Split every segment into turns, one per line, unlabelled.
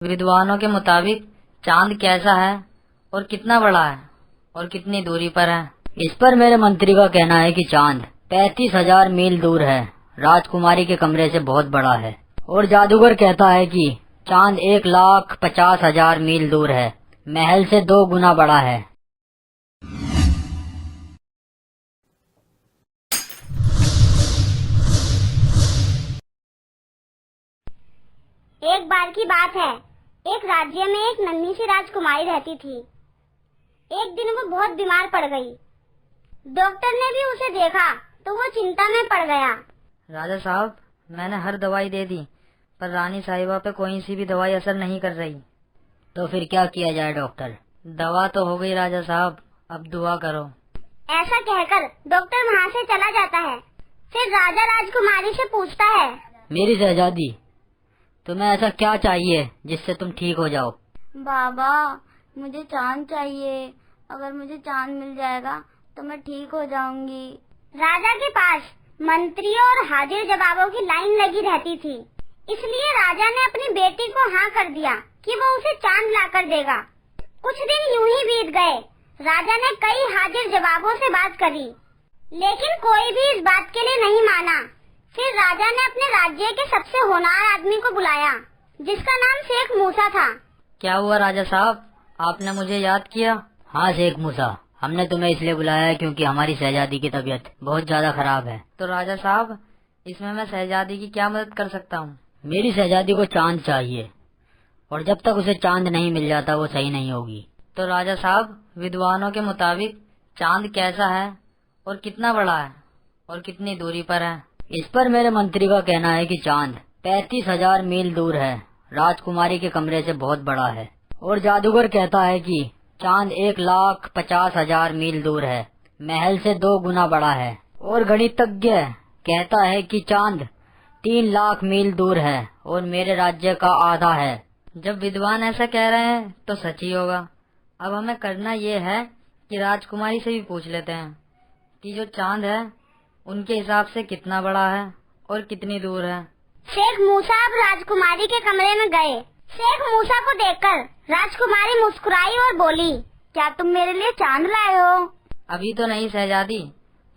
विद्वानों के मुताबिक चांद कैसा है और कितना बड़ा है और कितनी दूरी पर है?
इस पर मेरे मंत्री का कहना है कि चांद 35,000 मील दूर है, राजकुमारी के कमरे से बहुत बड़ा है। और जादूगर कहता है कि चांद 1,50,000 मील दूर है, महल से 2 गुना बड़ा है।
एक बार की बात है, एक राज्य में एक नन्ही सी राजकुमारी रहती थी। एक दिन वो बहुत बीमार पड़ गई। डॉक्टर ने भी उसे देखा तो वो चिंता में पड़ गया।
राजा साहब, मैंने हर दवाई दे दी पर रानी साहिबा पे कोई सी भी दवाई असर नहीं कर रही।
तो फिर क्या किया जाए डॉक्टर?
दवा तो हो गई राजा साहब, अब दुआ करो।
ऐसा कहकर डॉक्टर वहाँ से चला जाता है। फिर राजा राजकुमारी से पूछता है,
मेरी शहजादी, तुम्हें ऐसा क्या चाहिए जिससे तुम ठीक हो जाओ?
बाबा, मुझे चांद चाहिए। अगर मुझे चांद मिल जाएगा तो मैं ठीक हो जाऊंगी।
राजा के पास मंत्रियों और हाजिर जवाबों की लाइन लगी रहती थी, इसलिए राजा ने अपनी बेटी को हाँ कर दिया कि वो उसे चांद लाकर देगा। कुछ दिन यूं ही बीत गए। राजा ने कई हाजिर जवाबों से बात करी, लेकिन कोई भी इस बात के लिए नहीं माना। फिर राजा ने अपने राज्य के सबसे होनहार आदमी को बुलाया, जिसका नाम शेख मूसा था।
क्या हुआ राजा साहब, आपने मुझे याद किया?
हाँ शेख मूसा, हमने तुम्हें इसलिए बुलाया है क्योंकि हमारी शहजादी की तबीयत बहुत ज्यादा खराब है।
तो राजा साहब, इसमें मैं शहजादी की क्या मदद कर सकता हूँ?
मेरी शहजादी को चांद चाहिए और जब तक उसे चांद नहीं मिल जाता वो सही नहीं होगी।
तो राजा साहब, विद्वानों के मुताबिक चांद कैसा है और कितना बड़ा है और कितनी दूरी पर है?
इस पर मेरे मंत्री का कहना है कि चांद 35,000 मील दूर है, राजकुमारी के कमरे से बहुत बड़ा है। और जादूगर कहता है कि चांद 1,50,000 मील दूर है, महल से 2 गुना बड़ा है। और गणितज्ञ कहता है कि चांद 3 लाख मील दूर है और मेरे राज्य का आधा है।
जब विद्वान ऐसा कह रहे हैं तो सच ही होगा। अब हमें करना ये है कि राजकुमारी से भी पूछ लेते हैं कि जो चांद है उनके हिसाब से कितना बड़ा है और कितनी दूर है।
शेख मूसा अब राजकुमारी के कमरे में गए। शेख मूसा को देखकर राजकुमारी मुस्कुराई और बोली,
क्या तुम मेरे लिए चांद लाए हो?
अभी तो नहीं शहजादी,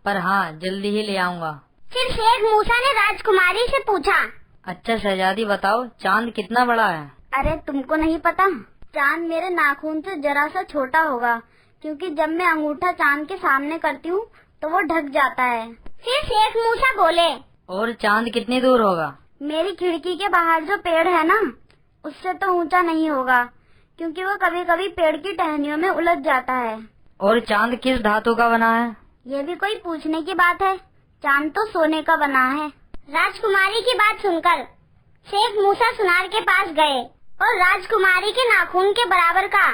पर हाँ जल्दी ही ले आऊँगा।
फिर शेख मूसा ने राजकुमारी से पूछा,
अच्छा शहजादी बताओ, चांद कितना बड़ा है?
अरे तुमको नहीं पता? चांद मेरे नाखून से जरा सा छोटा होगा, क्योंकि जब मैं अंगूठा चांद के सामने करती हूँ तो वो ढक जाता है।
फिर शेख मूसा बोले,
और चांद कितनी दूर होगा?
मेरी खिड़की के बाहर जो पेड़ है ना, उससे तो ऊंचा नहीं होगा, क्योंकि वो कभी कभी पेड़ की टहनियों में उलझ जाता है।
और चांद किस धातु का बना है?
ये भी कोई पूछने की बात है? चांद तो सोने का बना है।
राजकुमारी की बात सुनकर शेख मूसा सुनार के पास गए और राजकुमारी के नाखून के बराबर का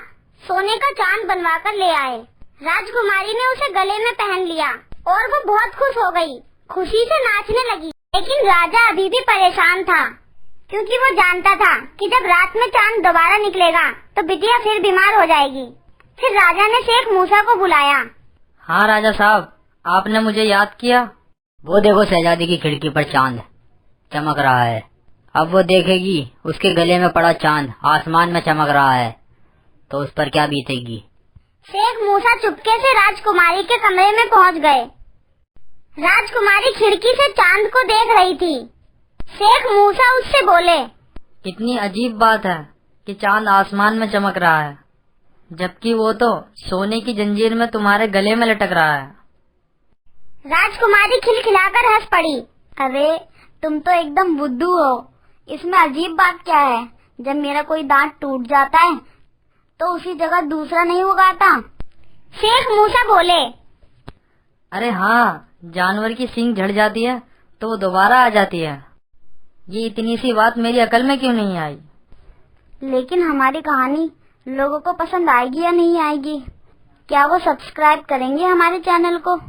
सोने का चांद बनवा कर ले आए। राजकुमारी ने उसे गले में पहन लिया और वो बहुत खुश हो गई, खुशी से नाचने लगी। लेकिन राजा अभी भी परेशान था, क्योंकि वो जानता था कि जब रात में चांद दोबारा निकलेगा तो बिटिया फिर बीमार हो जाएगी। फिर राजा ने शेख मूसा को बुलाया।
हाँ राजा साहब, आपने मुझे याद किया।
वो देखो शहजादी की खिड़की पर चांद चमक रहा है। अब वो देखेगी उसके गले में पड़ा चांद आसमान में चमक रहा है तो उस पर क्या बीतेगी।
शेख मूसा चुपके से राजकुमारी के कमरे में पहुंच गए। राजकुमारी खिड़की से चांद को देख रही थी। शेख मूसा उससे बोले,
कितनी अजीब बात है कि चांद आसमान में चमक रहा है, जबकि वो तो सोने की जंजीर में तुम्हारे गले में लटक रहा है।
राजकुमारी खिलखिलाकर हंस पड़ी।
अरे तुम तो एकदम बुद्धू हो, इसमें अजीब बात क्या है? जब मेरा कोई दांत टूट जाता है तो उसी जगह दूसरा नहीं उगाता।
शेख मूसा बोले,
अरे हाँ, जानवर की सींग झड़ जाती है तो वो दोबारा आ जाती है। ये इतनी सी बात मेरी अकल में क्यों नहीं आई?
लेकिन हमारी कहानी लोगों को पसंद आएगी या नहीं आएगी? क्या वो सब्सक्राइब करेंगे हमारे चैनल को?